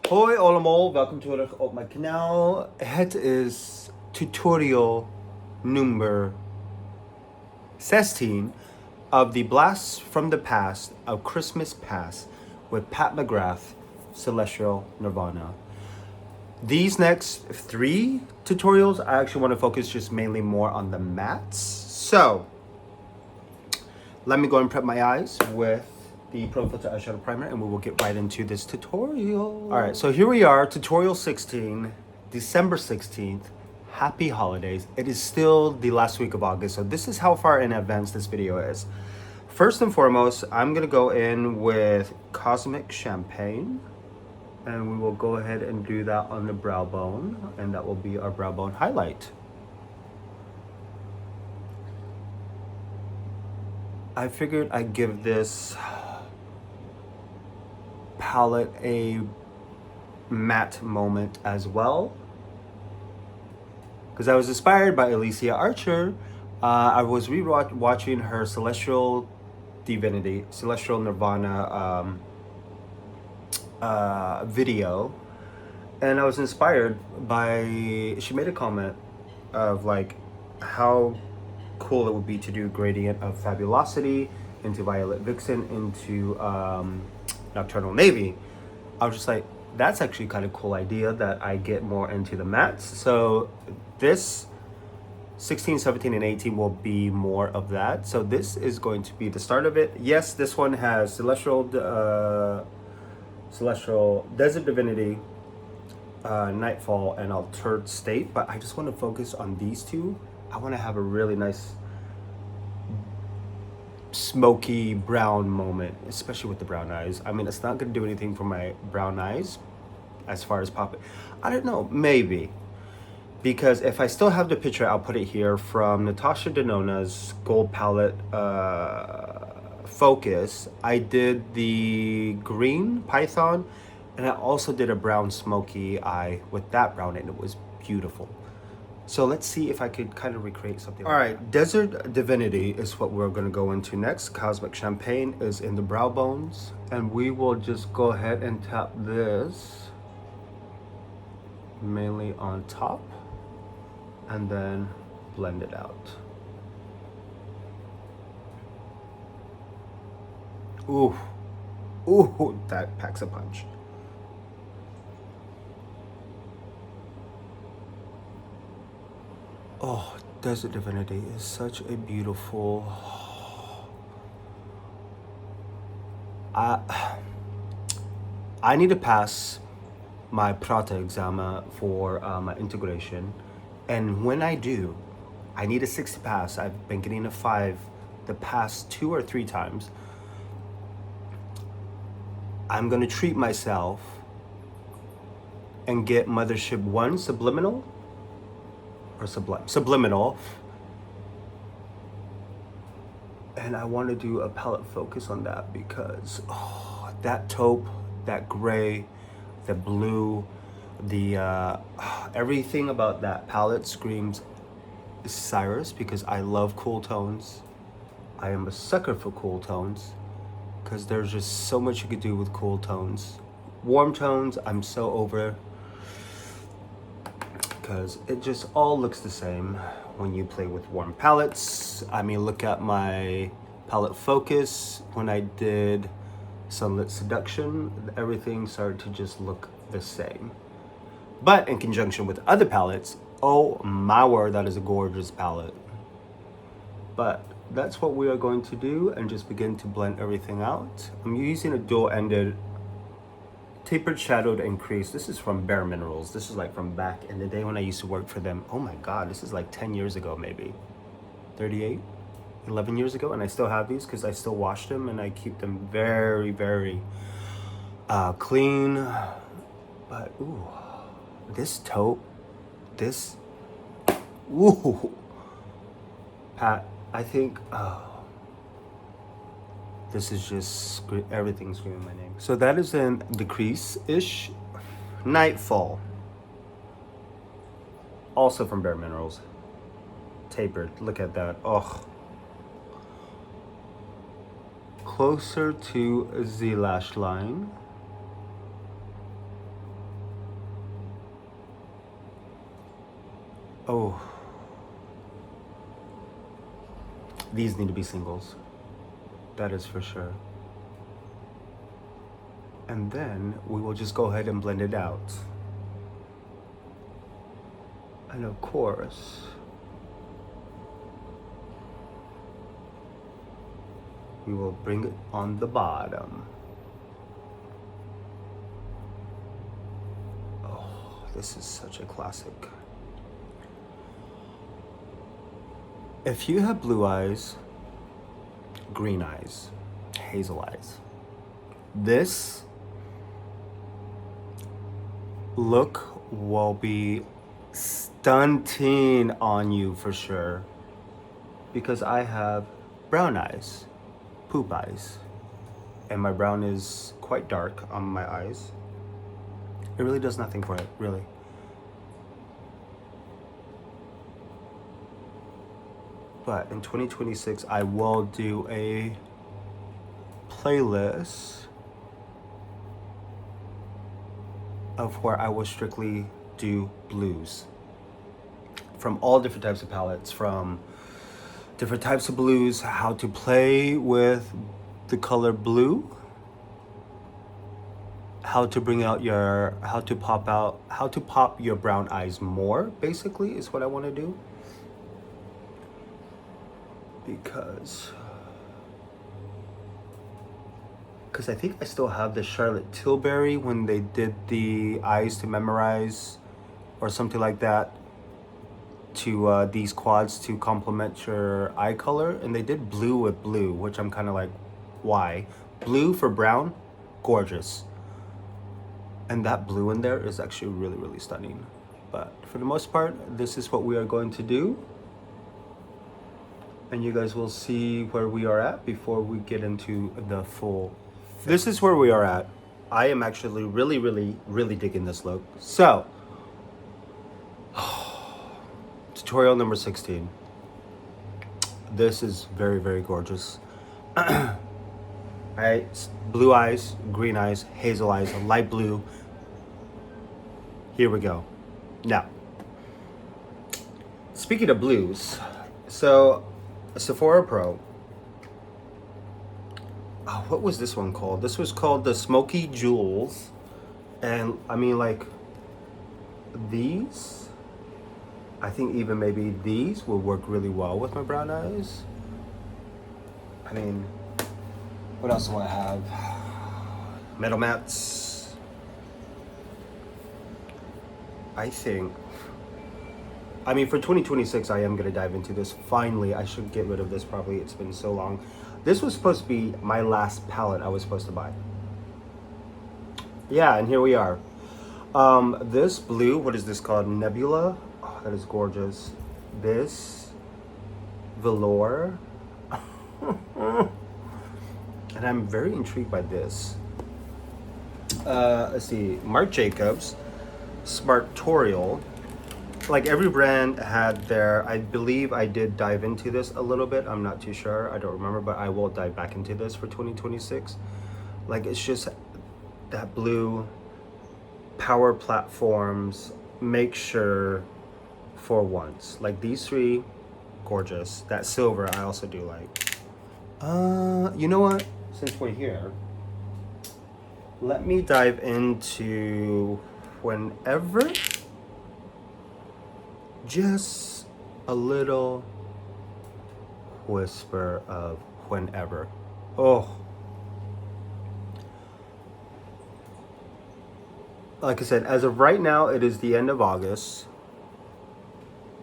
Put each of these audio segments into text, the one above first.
Hoi allemaal, welkom terug op mijn kanaal. Het is tutorial number 16 of the Blast from the Past of Christmas Past with Pat McGrath, Celestial Nirvana. These next 3 tutorials, I actually want to focus just mainly more on the mattes. So, let me go and prep my eyes with the Pro Filt'r Eyeshadow Primer and we will get right into this tutorial. All right, so here we are, tutorial 16, December 16th. Happy holidays. It is still the last week of August, so this is how far in advance this video is. First and foremost, I'm gonna go in with Cosmic Champagne and we will go ahead and do that on the brow bone, and that will be our brow bone highlight. I figured I'd give this palette a matte moment as well, because I was inspired by Alicia Archer. I was watching her Celestial Nirvana video, and I was inspired by, she made a comment of like how cool it would be to do gradient of Fabulousity into Violet Vixen into Nocturnal Navy. I was just like, that's actually kind of cool idea that I get more into the mattes. So this 16, 17, and 18 will be more of that. So this is going to be the start of it. Yes, this one has Celestial Desert Divinity, Nightfall, and Altered State, but I just want to focus on these two. I want to have a really nice smoky brown moment, especially with the brown eyes. I mean, it's not going to do anything for my brown eyes as far as popping. I don't know, maybe. Because if I still have the picture, I'll put it here, from Natasha Denona's Gold Palette Focus. I did the green Python, and I also did a brown smoky eye with that brown, and it was beautiful. So let's see if I could kind of recreate something. All right, Desert Divinity is what we're gonna go into next. Cosmic Champagne is in the brow bones, and we will just go ahead and tap this mainly on top and then blend it out. Ooh, ooh, that packs a punch. Oh, Desert Divinity is such a beautiful... I need to pass my Prata exam for my integration, and when I do, I need a 6 to pass. I've been getting a 5 the past 2 or 3 times. I'm gonna treat myself and get Mothership 1 Subliminal, or Subliminal, and I want to do a palette focus on that because that taupe, that gray, the blue, the everything about that palette screams Cyrus, because I love cool tones. I am a sucker for cool tones because there's just so much you could do with cool tones. Warm tones, I'm so over, because it just all looks the same when you play with warm palettes. I mean, look at my palette focus. When I did Sunlit Seduction, everything started to just look the same. But in conjunction with other palettes, oh my word, that is a gorgeous palette. But that's what we are going to do, and just begin to blend everything out. I'm using a dual-ended tapered shadowed increase. This is from Bare Minerals. This is like from back in the day when I used to work for them. Oh my god, this is like 10 years ago, maybe 38, 11 years ago, and I still have these because I still wash them and I keep them very, very clean. But ooh, this taupe, this, ooh, Pat, I think this is just everything screaming my name. So that is in the crease-ish. Nightfall, also from Bare Minerals, tapered. Look at that. Oh, closer to the lash line. Oh, these need to be singles. That is for sure. And then we will just go ahead and blend it out. And of course, we will bring it on the bottom. Oh, this is such a classic. If you have blue eyes, green eyes, hazel eyes, this look will be stunting on you for sure, because I have brown eyes, poop eyes, and my brown is quite dark on my eyes. It really does nothing for it, really. But in 2026, I will do a playlist of where I will strictly do blues from all different types of palettes, from different types of blues, how to play with the color blue, how to bring out your, how to pop your brown eyes more, basically, is what I want to do. Because I think I still have the Charlotte Tilbury when they did the Eyes to Memorize or something like that to these quads to complement your eye color, and they did blue with blue, which I'm kind of like, why? Blue for brown, gorgeous. And that blue in there is actually really, really stunning. But for the most part, this is what we are going to do. And you guys will see where we are at before we get into the full. This is where we are at. I am actually really, really, really digging this look. So, tutorial number 16. This is very, very gorgeous. Blue eyes, green eyes, hazel eyes, light blue. Here we go. Now, speaking of blues, so Sephora Pro. Oh, what was this one called? This was called the Smoky Jewels. And I mean, like, these, I think even maybe these will work really well with my brown eyes. I mean, what else do I have? Metal Mattes. I think, I mean, for 2026, I am going to dive into this. Finally, I should get rid of this probably. It's been so long. This was supposed to be my last palette I was supposed to buy. Yeah, and here we are. This blue, what is this called? Nebula. Oh, that is gorgeous. This velour. And I'm very intrigued by this. Let's see. Marc Jacobs Smartorial. Like, every brand had their, I believe I did dive into this a little bit. I'm not too sure. I don't remember, but I will dive back into this for 2026. Like, it's just that blue, power platforms, make sure for once. Like, these three, gorgeous. That silver, I also do like. You know what? Since we're here, let me dive into Whenever. Just a little whisper of Whenever. Oh. Like I said, as of right now, it is the end of August.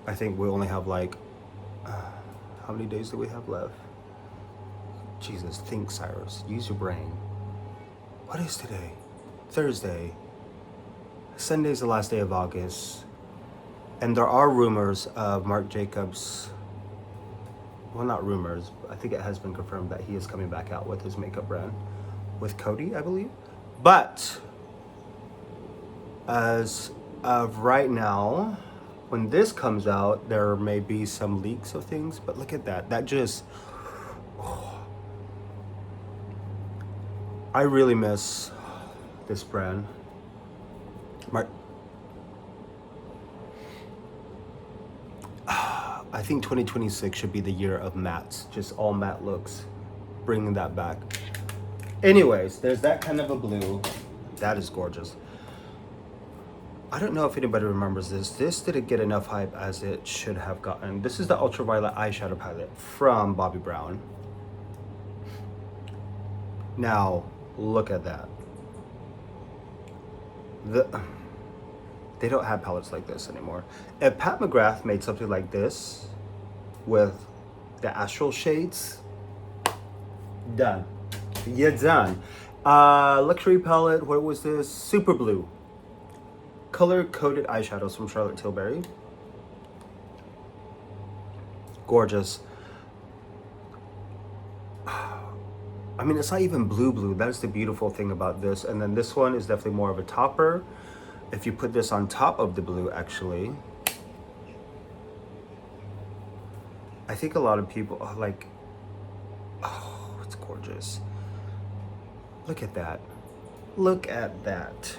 I think we only have like, how many days do we have left? Jesus, think, Cyrus. Use your brain. What is today? Thursday. Sunday's the last day of August. And there are rumors of Marc Jacobs, well, not rumors, but I think it has been confirmed that he is coming back out with his makeup brand with Coty, I believe. But as of right now, when this comes out, there may be some leaks of things, but look at that. That just, oh, I really miss this brand. I think 2026 should be the year of mattes, just all matte looks, bringing that back. Anyways, there's that kind of a blue. That is gorgeous. I don't know if anybody remembers this. This didn't get enough hype as it should have gotten. This is the Ultraviolet Eyeshadow Palette from Bobbi Brown. Now, look at that. They don't have palettes like this anymore. If Pat McGrath made something like this with the astral shades, done. You're done. Luxury palette, what was this? Super Blue. Color-coded eyeshadows from Charlotte Tilbury. Gorgeous. I mean, it's not even blue. That's the beautiful thing about this. And then this one is definitely more of a topper. If you put this on top of the blue, actually, I think a lot of people are like, oh, it's gorgeous. Look at that. Look at that.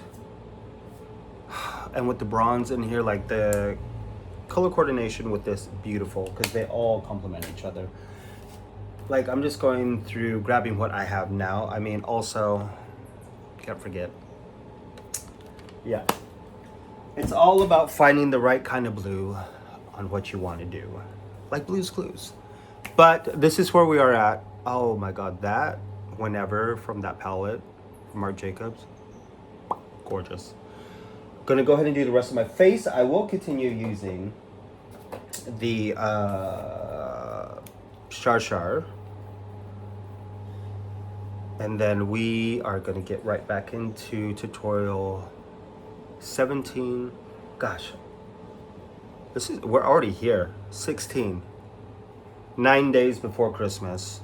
And with the bronze in here, like the color coordination with this, beautiful, because they all complement each other. Like, I'm just going through grabbing what I have now. I mean, also, can't forget. Yeah. It's all about finding the right kind of blue on what you want to do. Like Blue's Clues. But this is where we are at. Oh my God, that Whenever from that palette, from Marc Jacobs. Gorgeous. Gonna go ahead and do the rest of my face. I will continue using the Char. And then we are gonna get right back into tutorial 17. Gosh, we're already here. 16. 9 days before Christmas.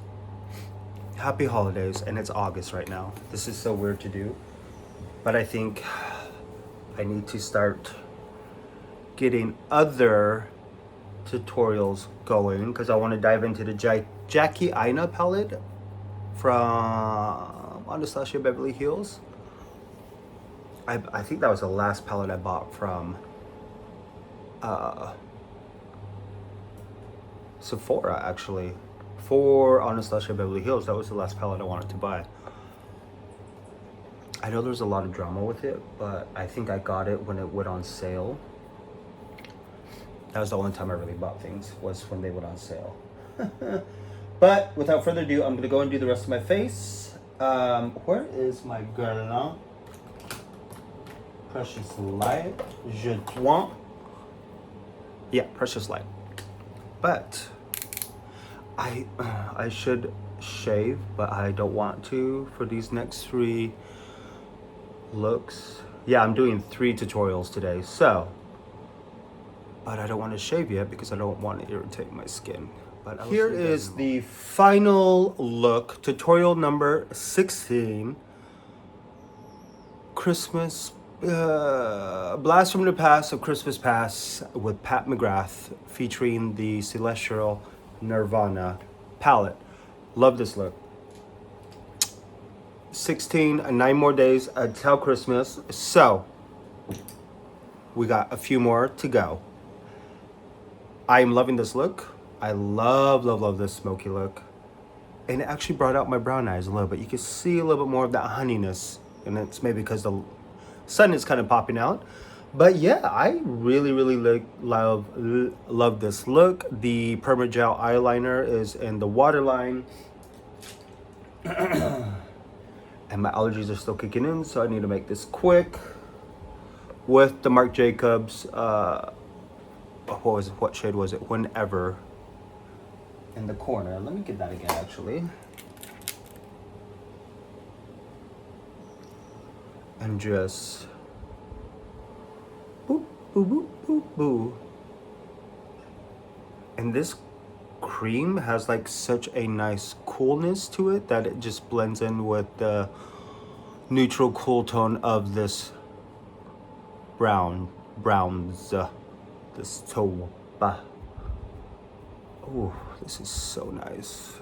Happy holidays, and it's August right now. This is so weird to do, but I think I need to start getting other tutorials going because I want to dive into the Jackie Aina palette from Anastasia Beverly Hills. I think that was the last palette I bought from Sephora, actually. For Anastasia Beverly Hills, that was the last palette I wanted to buy. I know there's a lot of drama with it, but I think I got it when it went on sale. That was the only time I really bought things, was when they went on sale. But without further ado, I'm gonna go and do the rest of my face. Where is my girl? Precious Light. Je t'aime. Yeah, Precious Light. But I should shave, but I don't want to for these next 3 looks. Yeah, I'm doing 3 tutorials today, so, but I don't want to shave yet because I don't want to irritate my skin. But here is the final look, tutorial number 16. Christmas, Blast from the Past of Christmas Past with Pat McGrath featuring the Celestial Nirvana palette. Love this look. 9 more days until Christmas, so we got a few more to go. I am loving this look. I love this smoky look, and it actually brought out my brown eyes a little bit. You can see a little bit more of that honeyness, and it's maybe because the sun is kind of popping out. But yeah, I really love this look. The Permagel eyeliner is in the waterline. And my allergies are still kicking in, so I need to make this quick. With the Marc Jacobs, what shade was it? Whenever. In the corner. Let me get that again, actually. And just boop, boop, boop, boop, boop. And this cream has like such a nice coolness to it that it just blends in with the neutral cool tone of this browns, this taupe. Oh, this is so nice.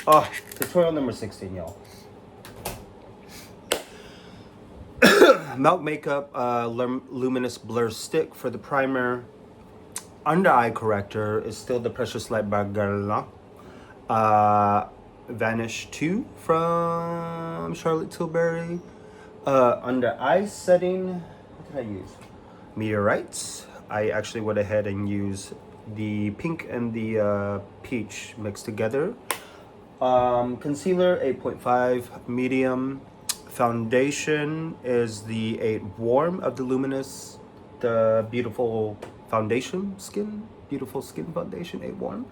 Oh, tutorial number 16, y'all. Milk Makeup Luminous Blur Stick for the primer. under eye corrector is still the Precious Light by Guerlain. Vanish 2 from Charlotte Tilbury. Under eye setting, what did I use? Meteorites. I actually went ahead and used the pink and the peach mixed together. Concealer 8.5 medium. Foundation is the 8 warm of the Luminous, the beautiful foundation skin, beautiful skin foundation, 8 warm.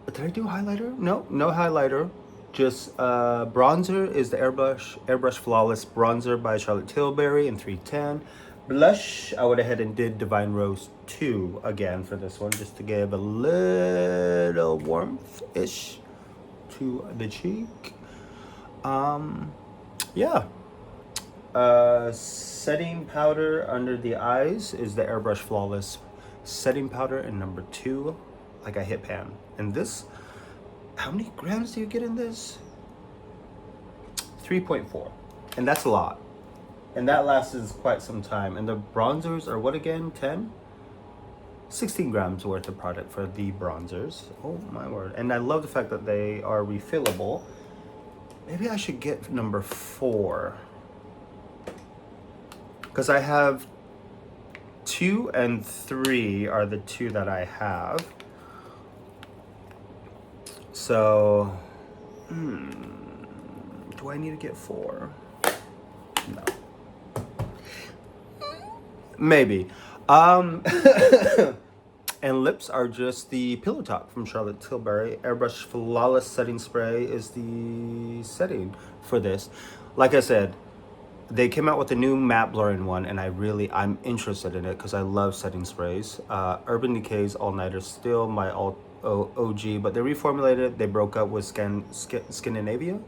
Did I do highlighter? No, no highlighter. Just bronzer is the Airbrush Flawless Bronzer by Charlotte Tilbury in 310. Blush, I went ahead and did Divine Rose 2 again for this one, just to give a little warmth-ish to the cheek. Yeah. Setting powder under the eyes is the Airbrush Flawless Setting Powder in number 2. Like I hit pan. And this, how many grams do you get in this? 3.4. And that's a lot. And that lasts quite some time. And the bronzers are what again? 10? 16 grams worth of product for the bronzers. Oh my word. And I love the fact that they are refillable. Maybe I should get number 4. Because I have 2 and 3 are the 2 that I have. So, do I need to get 4? No. Maybe. And lips are just the Pillow Talk from Charlotte Tilbury. Airbrush Flawless Setting Spray is the setting for this. Like I said, they came out with a new matte blurring one, and I'm interested in it because I love setting sprays. Urban Decay's All Nighter still my OG, but they reformulated it. They broke up with Scandinavia.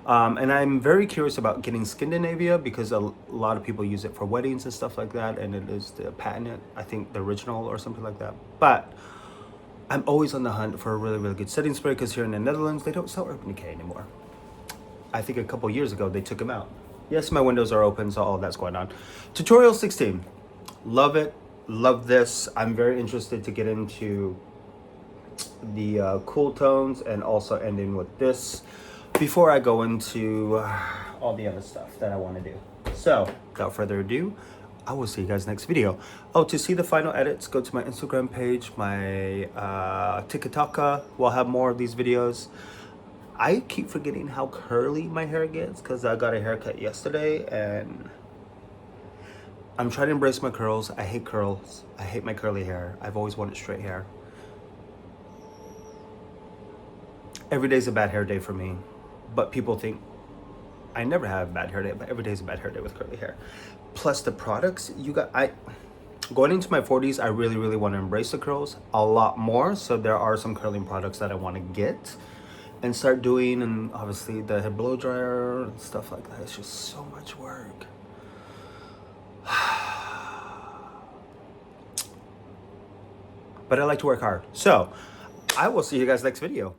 And I'm very curious about getting Scandinavia because a lot of people use it for weddings and stuff like that, and it is the patented, I think the original or something like that. But I'm always on the hunt for a really, really good setting spray because here in the Netherlands, they don't sell Urban Decay anymore. I think a couple years ago, they took them out. Yes, my windows are open, so all that's going on. Tutorial 16. Love it. Love this. I'm very interested to get into the cool tones and also ending with this before I go into all the other stuff that I want to do. So, without further ado, I will see you guys next video. Oh, to see the final edits, go to my Instagram page, my TikTok. We'll have more of these videos. I keep forgetting how curly my hair gets because I got a haircut yesterday and I'm trying to embrace my curls. I hate curls. I hate my curly hair. I've always wanted straight hair. Every day's a bad hair day for me. But people think I never have a bad hair day, but every day's a bad hair day with curly hair. Plus the products, going into my 40s, I really, really want to embrace the curls a lot more. So there are some curling products that I want to get and start doing, and obviously the hair blow dryer and stuff like that. It's just so much work. But I like to work hard. So I will see you guys next video.